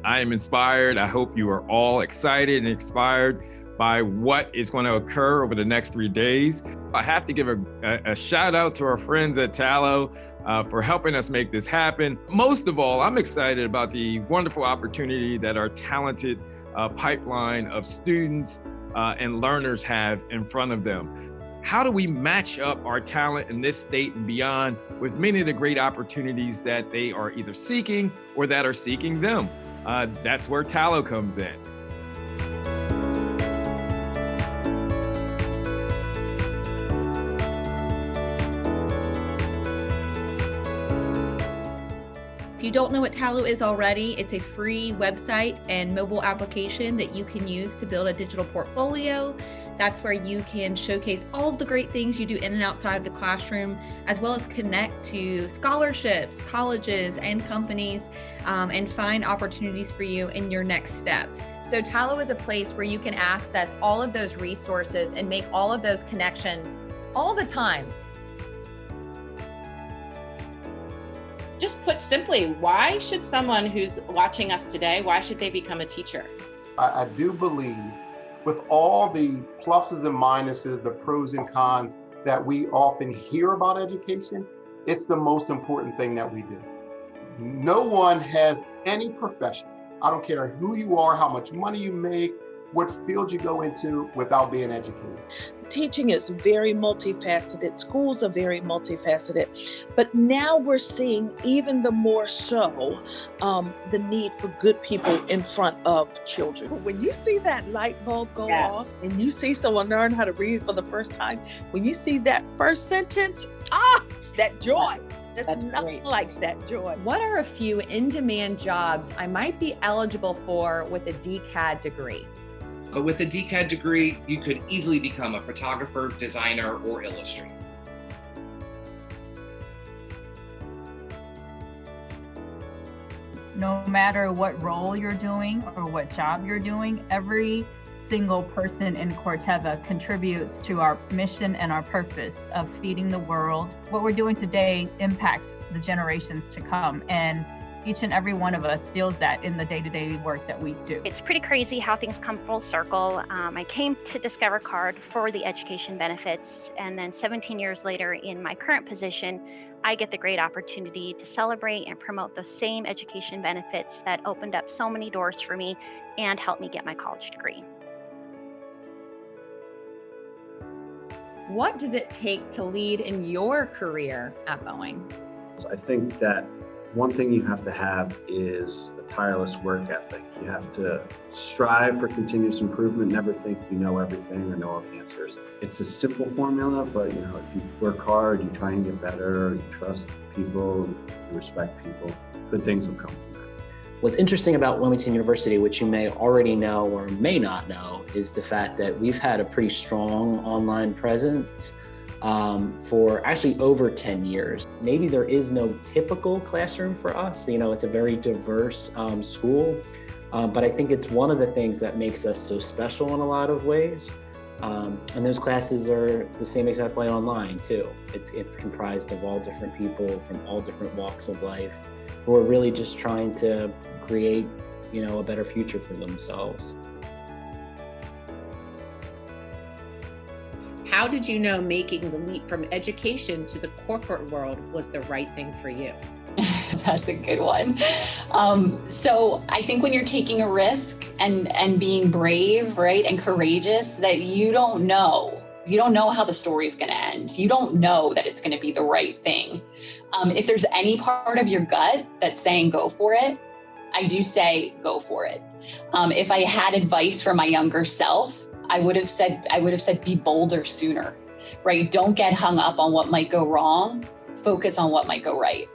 I am inspired. I hope you are all excited and inspired by what is going to occur over the next 3 days. I have to give a shout out to our friends at Tallow for helping us make this happen. Most of all, I'm excited about the wonderful opportunity that our talented pipeline of students and learners have in front of them. How do we match up our talent in this state and beyond with many of the great opportunities that they are either seeking or that are seeking them? That's where Tallow comes in. If you don't know what Tallow is already, it's a free website and mobile application that you can use to build a digital portfolio. That's where you can showcase all of the great things you do in and outside of the classroom, as well as connect to scholarships, colleges, and companies, and find opportunities for you in your next steps. So Tallow is a place where you can access all of those resources and make all of those connections all the time. Just put simply, why should someone who's watching us today, why should they become a teacher? I do believe with all the pluses and minuses, the pros and cons that we often hear about education, it's the most important thing that we do. No one has any profession, I don't care who you are, how much money you make, what field you go into, without being educated. Teaching is very multifaceted. Schools are very multifaceted, but now we're seeing even the more so the need for good people in front of children. When you see that light bulb go off and you see someone learn how to read for the first time, when you see that first sentence, that joy. That's nothing great. Like that joy. What are a few in-demand jobs I might be eligible for with a DCAD degree? With a DCAD degree, you could easily become a photographer, designer, or illustrator. No matter what role you're doing or what job you're doing, every single person in Corteva contributes to our mission and our purpose of feeding the world. What we're doing today impacts the generations to come, and each and every one of us feels that in the day-to-day work that we do. It's pretty crazy how things come full circle. I came to Discover Card for the education benefits, and then 17 years later in my current position, I get the great opportunity to celebrate and promote those same education benefits that opened up so many doors for me and helped me get my college degree. What does it take to lead in your career at Boeing? I think that one thing you have to have is a tireless work ethic. You have to strive for continuous improvement, never think you know everything or know all the answers. It's a simple formula, but if you work hard, you try and get better, you trust people, you respect people, good things will come from that. What's interesting about Wilmington University, which you may already know or may not know, is the fact that we've had a pretty strong online presence for actually over 10 years. Maybe there is no typical classroom for us. It's a very diverse school, but I think it's one of the things that makes us so special in a lot of ways. And those classes are the same exact way online too. It's comprised of all different people from all different walks of life who are really just trying to create, a better future for themselves. How did you know making the leap from education to the corporate world was the right thing for you? That's a good one. So I think when you're taking a risk and being brave, right, and courageous, that you don't know how the story is going to end. You don't know that it's going to be the right thing. If there's any part of your gut that's saying go for it, I do say go for it. If I had advice for my younger self, I would have said be bolder sooner, right? Don't get hung up on what might go wrong. Focus on what might go right.